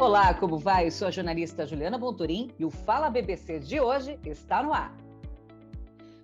Olá, como vai? Eu sou a jornalista Juliana Bonturim e o Fala BBC de hoje está no ar.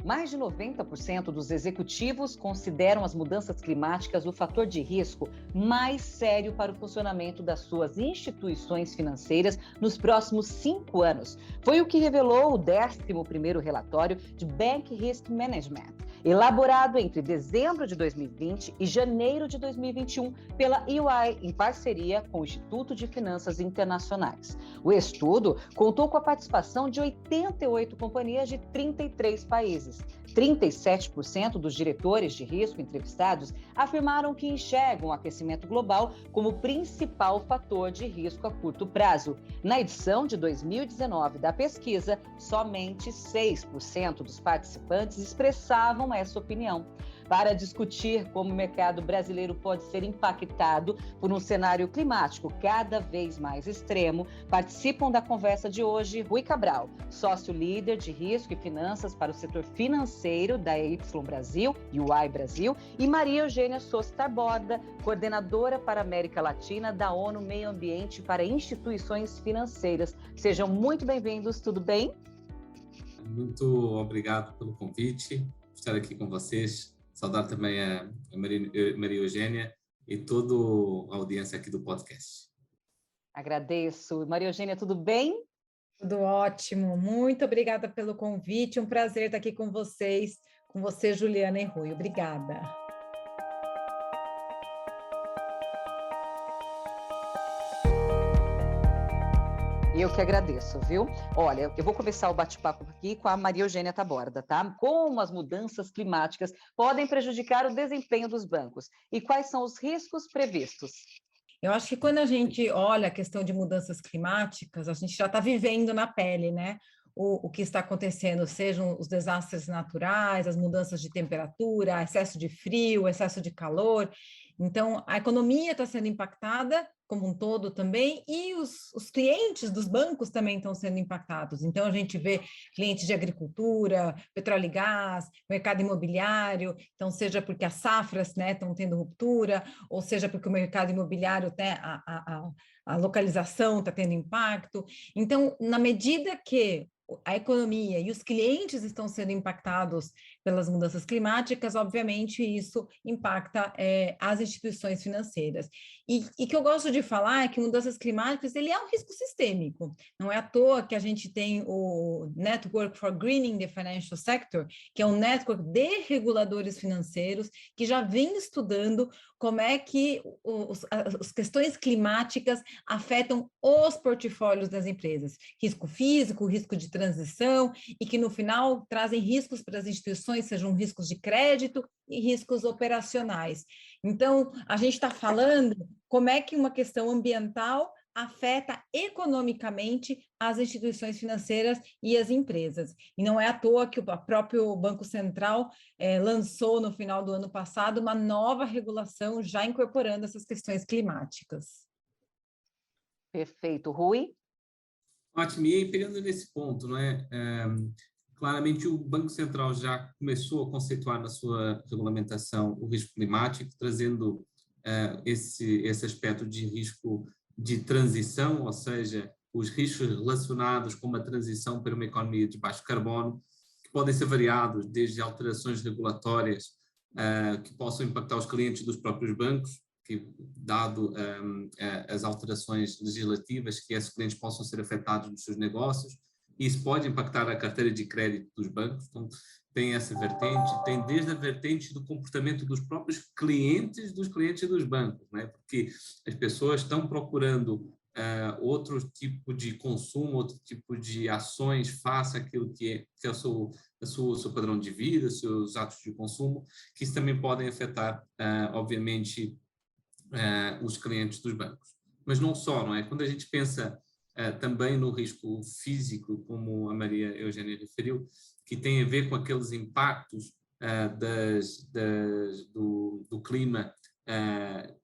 Mais de 90% dos executivos consideram as mudanças climáticas o fator de risco mais sério para o funcionamento das suas instituições financeiras nos próximos 5 anos. Foi o que revelou o 11º relatório de Bank Risk Management, elaborado entre dezembro de 2020 e janeiro de 2021 pela EY, em parceria com o Instituto de Finanças Internacionais. O estudo contou com a participação de 88 companhias de 33 países. 37% dos diretores de risco entrevistados afirmaram que enxergam o aquecimento global como principal fator de risco a curto prazo. Na edição de 2019 da pesquisa, somente 6% dos participantes expressavam essa opinião. Para discutir como o mercado brasileiro pode ser impactado por um cenário climático cada vez mais extremo, participam da conversa de hoje Rui Cabral, sócio-líder de risco e finanças para o setor financeiro da Y Brasil, UI Brasil, e Maria Eugênia Sousa Taborda, coordenadora para a América Latina da ONU Meio Ambiente para Instituições Financeiras. Sejam muito bem-vindos, tudo bem? Muito obrigado pelo convite, estar aqui com vocês. Saudar também a Maria Eugênia e toda a audiência aqui do podcast. Agradeço. Maria Eugênia, tudo bem? Tudo ótimo. Muito obrigada pelo convite. Um prazer estar aqui com vocês, com você, Juliana e Rui. Obrigada. Eu que agradeço, viu? Olha, eu vou começar o bate-papo aqui com a Maria Eugênia Taborda, tá? Como as mudanças climáticas podem prejudicar o desempenho dos bancos e quais são os riscos previstos? Eu acho que quando a gente olha a questão de mudanças climáticas, a gente já está vivendo na pele, né? O que está acontecendo, sejam os desastres naturais, as mudanças de temperatura, excesso de frio, excesso de calor. Então, a economia está sendo impactada como um todo também, e os clientes dos bancos também estão sendo impactados. Então, a gente vê clientes de agricultura, petróleo e gás, mercado imobiliário, então, seja porque as safras, né, estão tendo ruptura, ou seja porque o mercado imobiliário, né, a localização está tendo impacto. Então, na medida que a economia e os clientes estão sendo impactados pelas mudanças climáticas, obviamente isso impacta as instituições financeiras. E que eu gosto de falar é que mudanças climáticas, ele é um risco sistêmico. Não é à toa que a gente tem o Network for Greening the Financial Sector, que é um network de reguladores financeiros que já vem estudando como é que as questões climáticas afetam os portfólios das empresas. Risco físico, risco de transição, e que no final trazem riscos para as instituições, sejam riscos de crédito e riscos operacionais. Então, a gente está falando como é que uma questão ambiental afeta economicamente as instituições financeiras e as empresas. E não é à toa que o próprio Banco Central lançou no final do ano passado uma nova regulação já incorporando essas questões climáticas. Perfeito. Rui? Ótimo, e aí, pegando nesse ponto, não é? Claramente o Banco Central já começou a conceituar na sua regulamentação o risco climático, trazendo esse aspecto de risco de transição, ou seja, os riscos relacionados com uma transição para uma economia de baixo carbono, que podem ser variados desde alterações regulatórias que possam impactar os clientes dos próprios bancos, que, dado as alterações legislativas, que esses clientes possam ser afetados nos seus negócios. Isso pode impactar a carteira de crédito dos bancos. Então, tem essa vertente, tem desde a vertente do comportamento dos próprios clientes dos bancos, né? Porque as pessoas estão procurando outro tipo de consumo, outro tipo de ações face àquilo que é o seu padrão de vida, seus atos de consumo, que isso também podem afetar, obviamente, os clientes dos bancos. Mas não só, não é? Quando a gente pensa também no risco físico, como a Maria Eugênia referiu, que tem a ver com aqueles impactos do clima,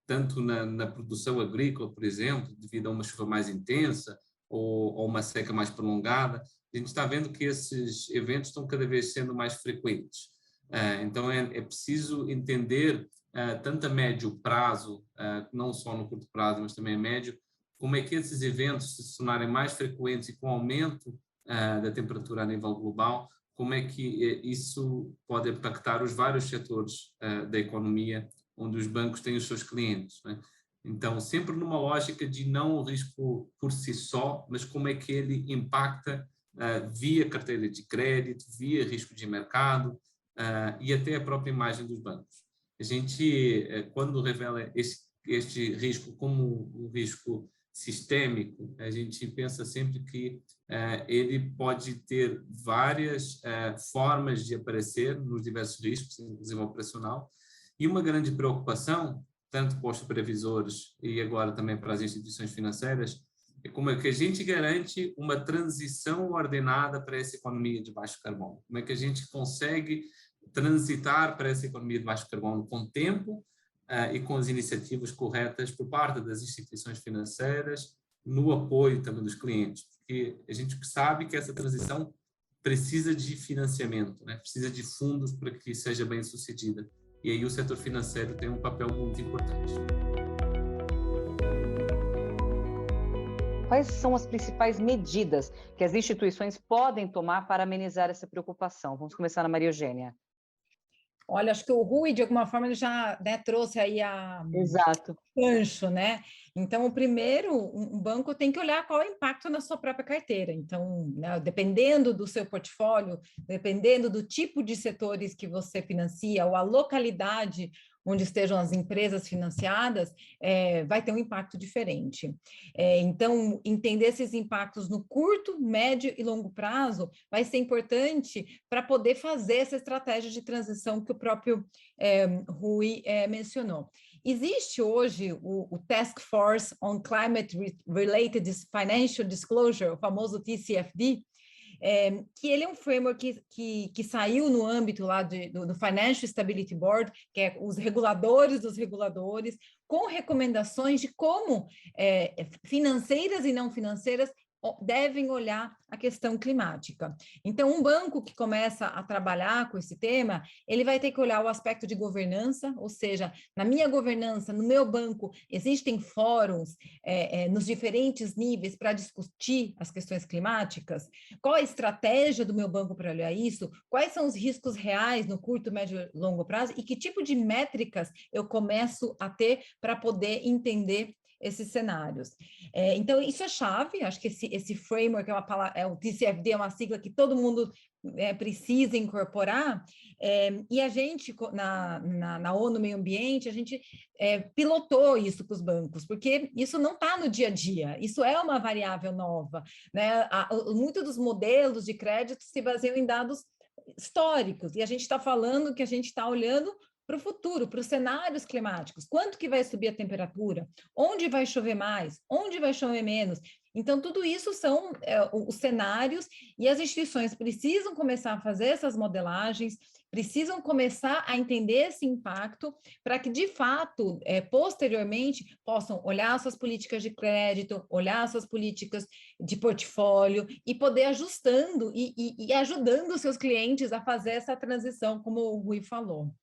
tanto na produção agrícola, por exemplo, devido a uma chuva mais intensa ou uma seca mais prolongada, a gente está vendo que esses eventos estão cada vez sendo mais frequentes. Então é preciso entender, tanto a médio prazo, não só no curto prazo, mas também a médio, como é que esses eventos se tornarem mais frequentes e com aumento da temperatura a nível global, como é que isso pode impactar os vários setores da economia onde os bancos têm os seus clientes, né? Então, sempre numa lógica de não o risco por si só, mas como é que ele impacta via carteira de crédito, via risco de mercado e até a própria imagem dos bancos. A gente, quando revela este risco como um risco sistêmico, a gente pensa sempre que ele pode ter várias formas de aparecer nos diversos riscos, inclusive operacional, e uma grande preocupação, tanto para os supervisores e agora também para as instituições financeiras, é como é que a gente garante uma transição ordenada para essa economia de baixo carbono. Como é que a gente consegue transitar para essa economia de baixo carbono com tempo e com as iniciativas corretas por parte das instituições financeiras, no apoio também dos clientes, porque a gente sabe que essa transição precisa de financiamento, né? Precisa de fundos para que seja bem sucedida. E aí o setor financeiro tem um papel muito importante. Quais são as principais medidas que as instituições podem tomar para amenizar essa preocupação? Vamos começar na Maria Eugênia. Olha, acho que o Rui, de alguma forma, ele já, né, trouxe aí Exato. Gancho, né? Então, o primeiro, um banco tem que olhar qual é o impacto na sua própria carteira. Então, né, dependendo do seu portfólio, dependendo do tipo de setores que você financia ou a localidade onde estejam as empresas financiadas, vai ter um impacto diferente. Então, entender esses impactos no curto, médio e longo prazo vai ser importante para poder fazer essa estratégia de transição que o próprio Rui mencionou. Existe hoje o Task Force on Climate-Related Financial Disclosure, o famoso TCFD, que ele é um framework que saiu no âmbito lá do Financial Stability Board, que é os reguladores dos reguladores, com recomendações de como financeiras e não financeiras devem olhar a questão climática. Então, um banco que começa a trabalhar com esse tema, ele vai ter que olhar o aspecto de governança, ou seja, na minha governança, no meu banco, existem fóruns nos diferentes níveis para discutir as questões climáticas? Qual a estratégia do meu banco para olhar isso? Quais são os riscos reais no curto, médio e longo prazo? E que tipo de métricas eu começo a ter para poder entender esses cenários. Então, isso é chave, acho que esse framework, o TCFD é uma sigla que todo mundo precisa incorporar, e a gente, na ONU Meio Ambiente, a gente pilotou isso para os bancos, porque isso não está no dia a dia, isso é uma variável nova, né? Muitos dos modelos de crédito se baseiam em dados históricos, e a gente está falando que a gente está olhando para o futuro, para os cenários climáticos. Quanto que vai subir a temperatura? Onde vai chover mais? Onde vai chover menos? Então, tudo isso são os cenários e as instituições precisam começar a fazer essas modelagens, precisam começar a entender esse impacto para que, de fato, posteriormente, possam olhar suas políticas de crédito, olhar suas políticas de portfólio e poder ajustando e ajudando os seus clientes a fazer essa transição, como o Rui falou.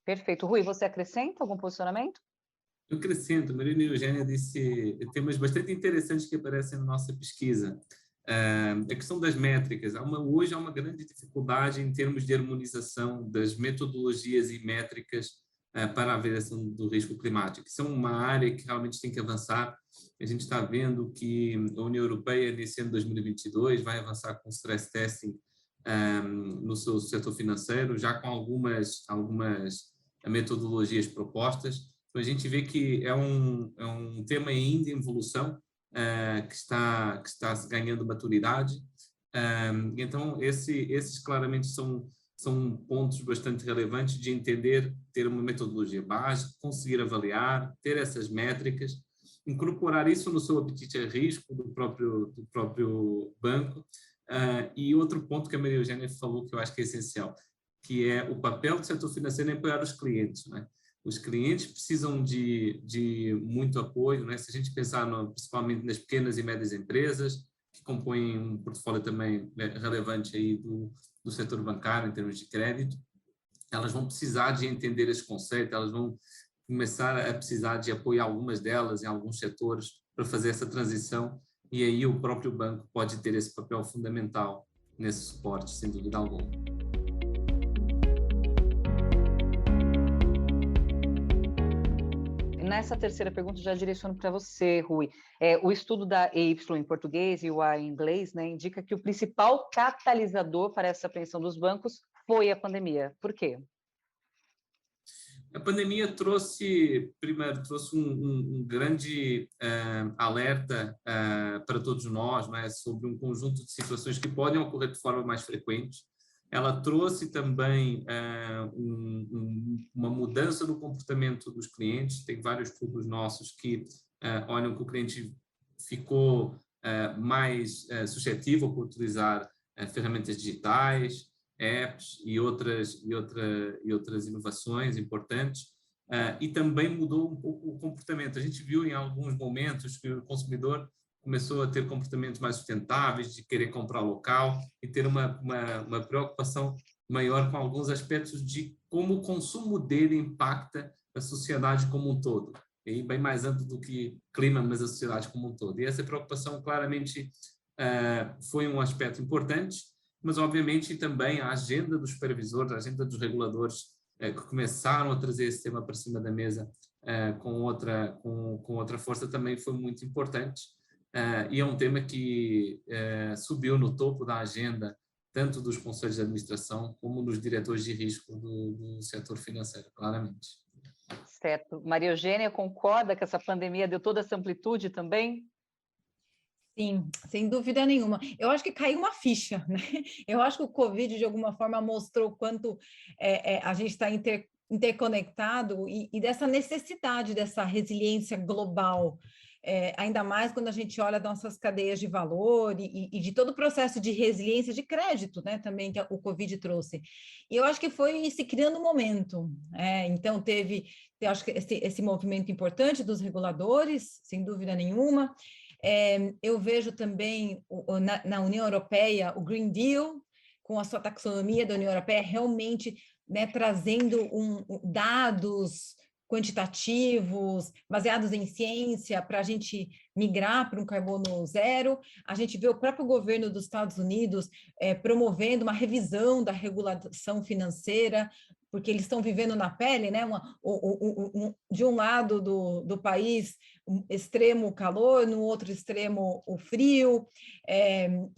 Perfeito. Rui, você acrescenta algum posicionamento? Eu acrescento, Marina e Eugênia disse temas bastante interessantes que aparecem na nossa pesquisa. A questão das métricas. Hoje há uma grande dificuldade em termos de harmonização das metodologias e métricas para a avaliação do risco climático. Isso é uma área que realmente tem que avançar. A gente está vendo que a União Europeia, nesse ano de 2022, vai avançar com stress testing no seu setor financeiro, já com algumas metodologias propostas. Então, a gente vê que é um tema ainda em evolução, que está ganhando maturidade. Então, esses claramente são pontos bastante relevantes de entender, ter uma metodologia base, conseguir avaliar, ter essas métricas, incorporar isso no seu apetite a risco do próprio banco. E outro ponto que a Maria Eugênia falou que eu acho que é essencial, que é o papel do setor financeiro em apoiar os clientes, né? Os clientes precisam de muito apoio, né? Se a gente pensar principalmente nas pequenas e médias empresas, que compõem um portfólio também relevante aí do setor bancário em termos de crédito, elas vão precisar de entender esse conceito, elas vão começar a precisar de apoio a algumas delas, em alguns setores, para fazer essa transição, e aí o próprio banco pode ter esse papel fundamental nesse suporte, sem dúvida alguma. Nessa terceira pergunta, já direciono para você, Rui. O estudo da EY em português e o A em inglês, né, indica que o principal catalisador para essa apreensão dos bancos foi a pandemia. Por quê? A pandemia trouxe um grande alerta para todos nós, né, sobre um conjunto de situações que podem ocorrer de forma mais frequente. Ela trouxe também uma mudança no comportamento dos clientes. Tem vários estudos nossos que olham que o cliente ficou mais suscetível para utilizar ferramentas digitais, apps e outras inovações importantes, e também mudou um pouco o comportamento. A gente viu em alguns momentos que o consumidor começou a ter comportamentos mais sustentáveis, de querer comprar local e ter uma preocupação maior com alguns aspectos de como o consumo dele impacta a sociedade como um todo. E bem mais amplo do que clima, mas a sociedade como um todo. E essa preocupação claramente foi um aspecto importante, mas obviamente também a agenda dos supervisores, a agenda dos reguladores que começaram a trazer esse tema para cima da mesa com outra força também foi muito importante, e é um tema que subiu no topo da agenda tanto dos conselhos de administração como dos diretores de risco do setor financeiro, claramente. Certo. Maria Eugênia, concorda que essa pandemia deu toda essa amplitude também? Sim, sem dúvida nenhuma. Eu acho que caiu uma ficha, né? Eu acho que o Covid, de alguma forma, mostrou o quanto a gente está interconectado e dessa necessidade dessa resiliência global, ainda mais quando a gente olha nossas cadeias de valor e de todo o processo de resiliência de crédito, né? Também que o Covid trouxe. E eu acho que foi se criando um momento. Então, eu acho que esse movimento importante dos reguladores, sem dúvida nenhuma. Eu vejo também na União Europeia o Green Deal, com a sua taxonomia da União Europeia, realmente, né, trazendo dados quantitativos, baseados em ciência, para a gente migrar para um carbono zero. A gente vê o próprio governo dos Estados Unidos promovendo uma revisão da regulação financeira, porque eles estão vivendo na pele, né? De um lado do país, um extremo calor, no outro extremo o frio.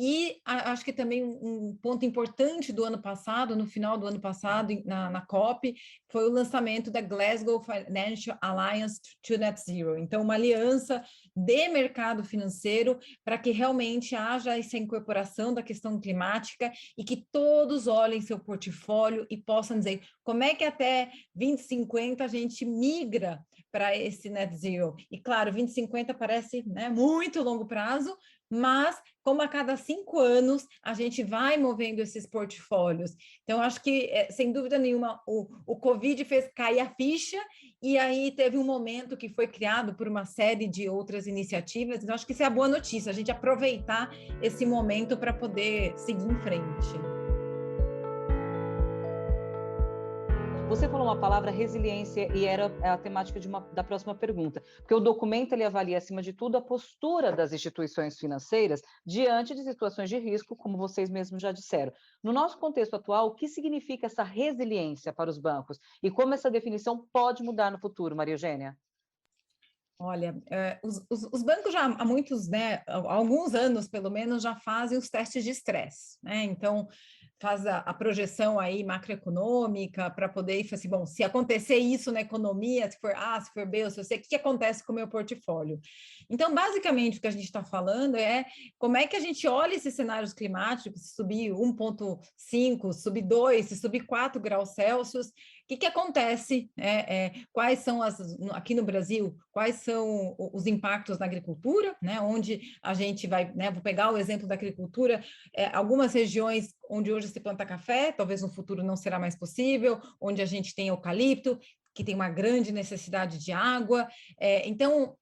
E acho que também um ponto importante do ano passado, no final do ano passado, na COP, foi o lançamento da Glasgow Financial Alliance to Net Zero. Então, uma aliança de mercado financeiro para que realmente haja essa incorporação da questão climática e que todos olhem seu portfólio e possam dizer como é que até 2050 a gente migra para esse net zero. E claro, 2050 parece, né, muito longo prazo, mas como a cada 5 anos a gente vai movendo esses portfólios. Então, acho que, sem dúvida nenhuma, o Covid fez cair a ficha, e aí teve um momento que foi criado por uma série de outras iniciativas. Então, acho que isso é a boa notícia, a gente aproveitar esse momento para poder seguir em frente. Você falou uma palavra, resiliência, e era a temática da próxima pergunta, porque o documento ele avalia, acima de tudo, a postura das instituições financeiras diante de situações de risco, como vocês mesmos já disseram. No nosso contexto atual, o que significa essa resiliência para os bancos e como essa definição pode mudar no futuro, Maria Eugênia? Olha, os bancos já há muitos, né, há alguns anos, pelo menos, já fazem os testes de estresse, né? Então, faz a projeção aí macroeconômica para poder ir assim, bom, se acontecer isso na economia, se for A, se for B, ou se for C, o que acontece com o meu portfólio? Então, basicamente, o que a gente está falando é como é que a gente olha esses cenários climáticos, se subir 1,5, subir 2, se subir 4 graus Celsius, o que acontece? Quais são aqui no Brasil, quais são os impactos na agricultura, né? Onde a gente vai, né? Vou pegar o exemplo da agricultura, algumas regiões onde hoje se planta café, talvez no futuro não será mais possível, onde a gente tem eucalipto, que tem uma grande necessidade de água. Então,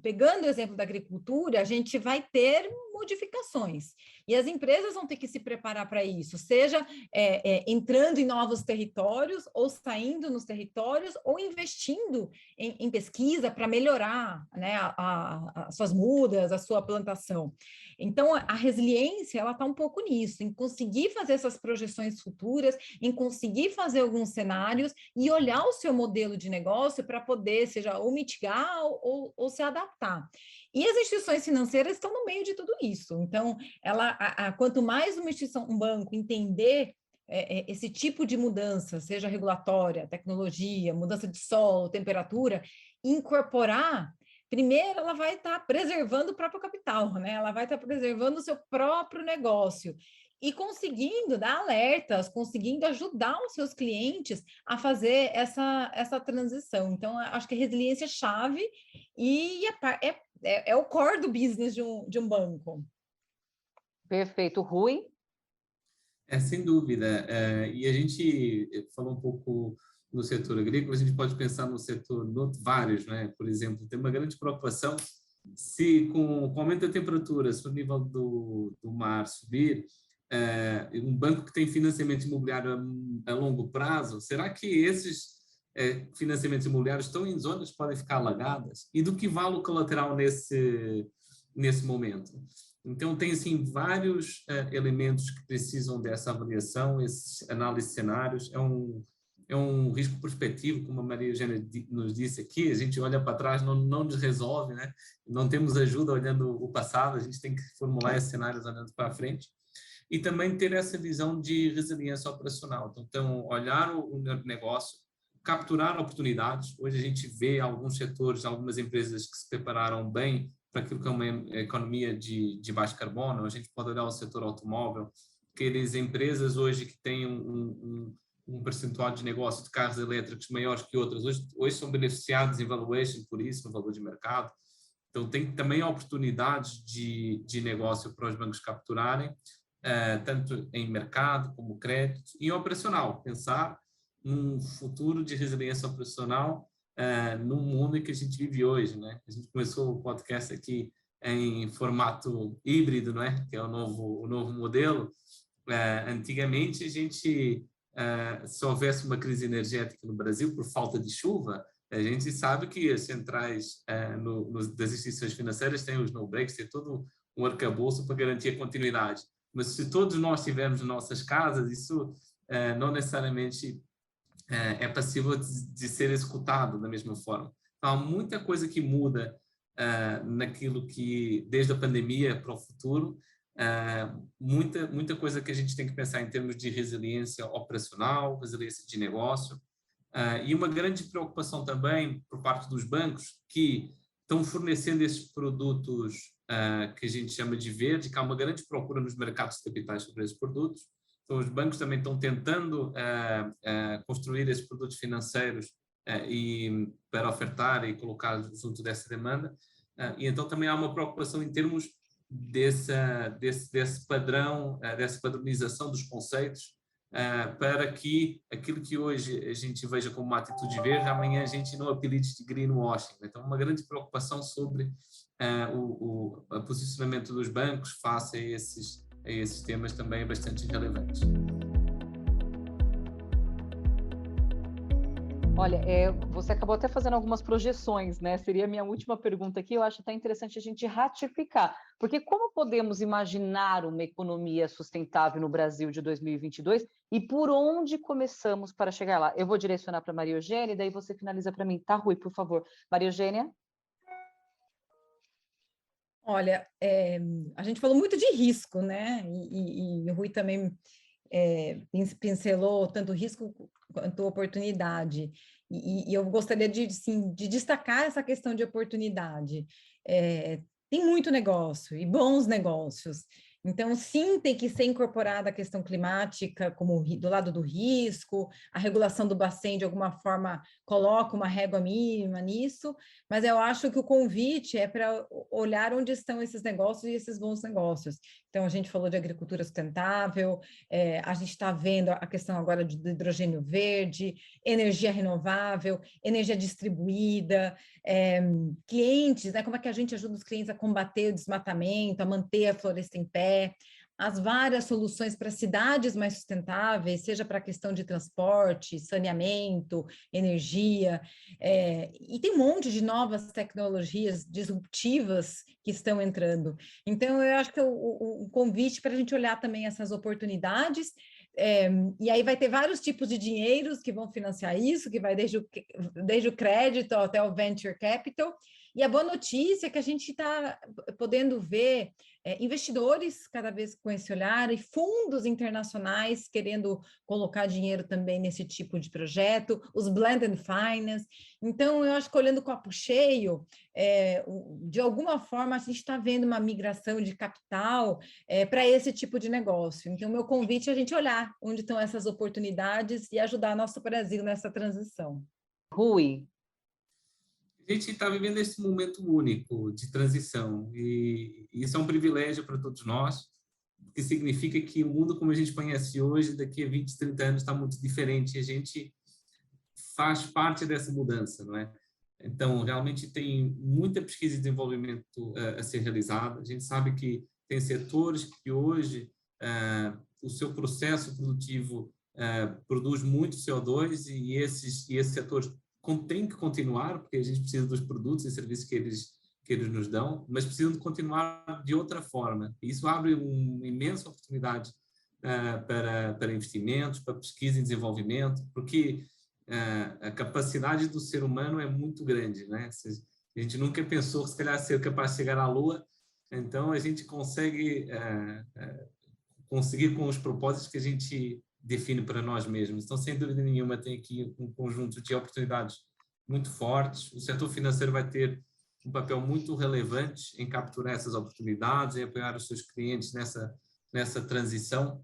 pegando o exemplo da agricultura, a gente vai ter modificações. E as empresas vão ter que se preparar para isso, seja entrando em novos territórios, ou saindo nos territórios, ou investindo em pesquisa para melhorar, né, as suas mudas, a sua plantação. Então, a resiliência, ela está um pouco nisso, em conseguir fazer essas projeções futuras, em conseguir fazer alguns cenários e olhar o seu modelo de negócio para poder, seja, ou mitigar ou se adaptar. E as instituições financeiras estão no meio de tudo isso. Então, quanto mais uma instituição, um banco, entender esse tipo de mudança, seja regulatória, tecnologia, mudança de solo, temperatura, incorporar, primeiro ela vai estar preservando o próprio capital, né? Ela vai estar preservando o seu próprio negócio e conseguindo dar alertas, conseguindo ajudar os seus clientes a fazer essa transição. Então, acho que a resiliência é chave e é o core do business de um banco. Perfeito. Rui? Sem dúvida. E a gente falou um pouco no setor agrícola, a gente pode pensar no setor vários, né? Por exemplo, tem uma grande preocupação se com o aumento da temperatura, se o nível do mar subir, um banco que tem financiamento imobiliário a longo prazo, será que esses financiamentos imobiliários estão em zonas que podem ficar alagadas? E do que vale o colateral nesse momento? Então, tem, assim, vários elementos que precisam dessa avaliação, esse análise de cenários. É um risco prospectivo, como a Maria Eugênia nos disse aqui, a gente olha para trás, não nos resolve, né? Não temos ajuda olhando o passado, a gente tem que formular esses cenários olhando para frente. E também ter essa visão de resiliência operacional. Então olhar o negócio, capturar oportunidades. Hoje a gente vê alguns setores, algumas empresas que se prepararam bem para aquilo que é uma economia de baixo carbono. A gente pode olhar o setor automóvel, aquelas empresas hoje que têm um percentual de negócio de carros elétricos maiores que outras, hoje são beneficiados em valuation por isso, no valor de mercado. Então tem também oportunidades de negócio para os bancos capturarem, tanto em mercado como crédito e operacional. Pensar num futuro de resiliência operacional no mundo em que a gente vive hoje, né? A gente começou o podcast aqui em formato híbrido, né? Que é o novo modelo. Antigamente a gente, se houvesse uma crise energética no Brasil por falta de chuva, a gente sabe que as centrais das instituições financeiras têm os no-breaks, tem todo um arcabouço para garantir a continuidade. Mas se todos nós tivermos nossas casas, isso não necessariamente é passível de ser executado da mesma forma. Então, há muita coisa que muda naquilo que, desde a pandemia para o futuro, muita coisa que a gente tem que pensar em termos de resiliência operacional, resiliência de negócio, e uma grande preocupação também por parte dos bancos que estão fornecendo esses produtos que a gente chama de verde, que há uma grande procura nos mercados de capitais sobre esses produtos. Então, os bancos também estão tentando construir esses produtos financeiros para ofertar e colocar junto dessa demanda. E então também há uma preocupação em termos desse padrão, dessa padronização dos conceitos, para que aquilo que hoje a gente veja como uma atitude verde, amanhã a gente não apelide de greenwashing. Então, uma grande preocupação sobre o posicionamento dos bancos face a esses temas também bastante relevantes. Olha, você acabou até fazendo algumas projeções, né? Seria a minha última pergunta aqui. Eu acho até interessante a gente ratificar, porque como podemos imaginar uma economia sustentável no Brasil de 2022 e por onde começamos para chegar lá? Eu vou direcionar para a Maria Eugênia e daí você finaliza para mim, tá, Rui, por favor. Maria Eugênia? Olha, a gente falou muito de risco, né? E o Rui também pincelou tanto risco quanto oportunidade. E eu gostaria de destacar essa questão de oportunidade. Tem muito negócio e bons negócios. Então, sim, tem que ser incorporada a questão climática como do lado do risco, a regulação do Bacen, de alguma forma, coloca uma régua mínima nisso, mas eu acho que o convite é para olhar onde estão esses negócios e esses bons negócios. Então, a gente falou de agricultura sustentável, a gente está vendo a questão agora do hidrogênio verde, energia renovável, energia distribuída, clientes, né? Como é que a gente ajuda os clientes a combater o desmatamento, a manter a floresta em pé, as várias soluções para cidades mais sustentáveis, seja para a questão de transporte, saneamento, energia, e tem um monte de novas tecnologias disruptivas que estão entrando. Então, eu acho que o convite para a gente olhar também essas oportunidades, e aí vai ter vários tipos de dinheiros que vão financiar isso, que vai desde o crédito até o venture capital, e a boa notícia é que a gente está podendo ver investidores cada vez com esse olhar e fundos internacionais querendo colocar dinheiro também nesse tipo de projeto, os blended finance. Então, eu acho que olhando o copo cheio, de alguma forma, a gente está vendo uma migração de capital para esse tipo de negócio. Então, o meu convite é a gente olhar onde estão essas oportunidades e ajudar nosso Brasil nessa transição. Rui. A gente está vivendo esse momento único de transição e isso é um privilégio para todos nós, que significa que o mundo como a gente conhece hoje, daqui a 20, 30 anos, está muito diferente e a gente faz parte dessa mudança, não é? Então, realmente tem muita pesquisa e desenvolvimento a ser realizada. A gente sabe que tem setores que hoje o seu processo produtivo produz muito CO2 e esses setores tem que continuar, porque a gente precisa dos produtos e serviços que eles nos dão, mas precisam de continuar de outra forma. E isso abre uma imensa oportunidade para investimentos, para pesquisa e desenvolvimento, porque a capacidade do ser humano é muito grande, né? A gente nunca pensou, se calhar, ser capaz de chegar à Lua, então a gente conseguir com os propósitos que a gente define para nós mesmos. Então, sem dúvida nenhuma, tem aqui um conjunto de oportunidades muito fortes. O setor financeiro vai ter um papel muito relevante em capturar essas oportunidades, em apoiar os seus clientes nessa transição.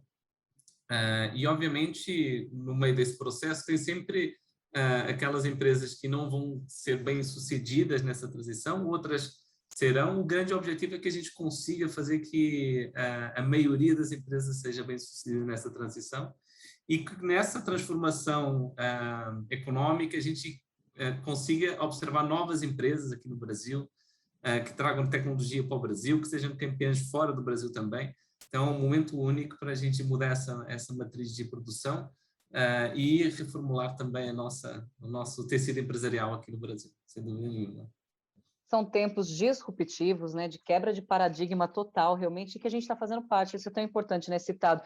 E, obviamente, no meio desse processo, tem sempre aquelas empresas que não vão ser bem-sucedidas nessa transição, outras serão. O grande objetivo é que a gente consiga fazer que a maioria das empresas seja bem-sucedida nessa transição e que nessa transformação econômica a gente consiga observar novas empresas aqui no Brasil que tragam tecnologia para o Brasil, que sejam campeãs fora do Brasil também. Então, é um momento único para a gente mudar essa matriz de produção e reformular também o nosso tecido empresarial aqui no Brasil, sem dúvida nenhuma. São tempos disruptivos, né, de quebra de paradigma total, realmente, que a gente está fazendo parte. Isso é tão importante, né, citado.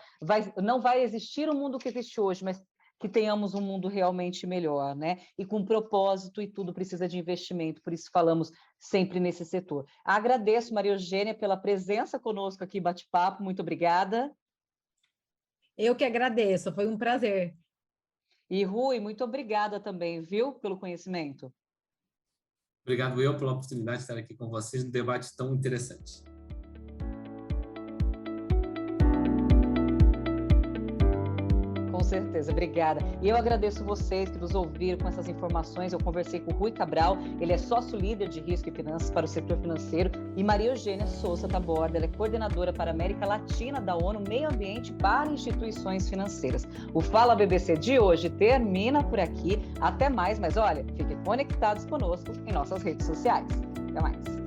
Não vai existir o mundo que existe hoje, mas que tenhamos um mundo realmente melhor, né? E com propósito, e tudo precisa de investimento, por isso falamos sempre nesse setor. Agradeço, Maria Eugênia, pela presença conosco aqui, bate-papo, muito obrigada. Eu que agradeço, foi um prazer. E Rui, muito obrigada também, viu, pelo conhecimento. Obrigado eu pela oportunidade de estar aqui com vocês num debate tão interessante. Com certeza, obrigada. E eu agradeço vocês que nos ouviram com essas informações. Eu conversei com o Rui Cabral, ele é sócio-líder de risco e finanças para o setor financeiro, e Maria Eugênia Souza Taborda, ela é coordenadora para a América Latina da ONU Meio Ambiente para Instituições Financeiras. O Fala BBC de hoje termina por aqui. Até mais, mas olha, fiquem conectados conosco em nossas redes sociais. Até mais.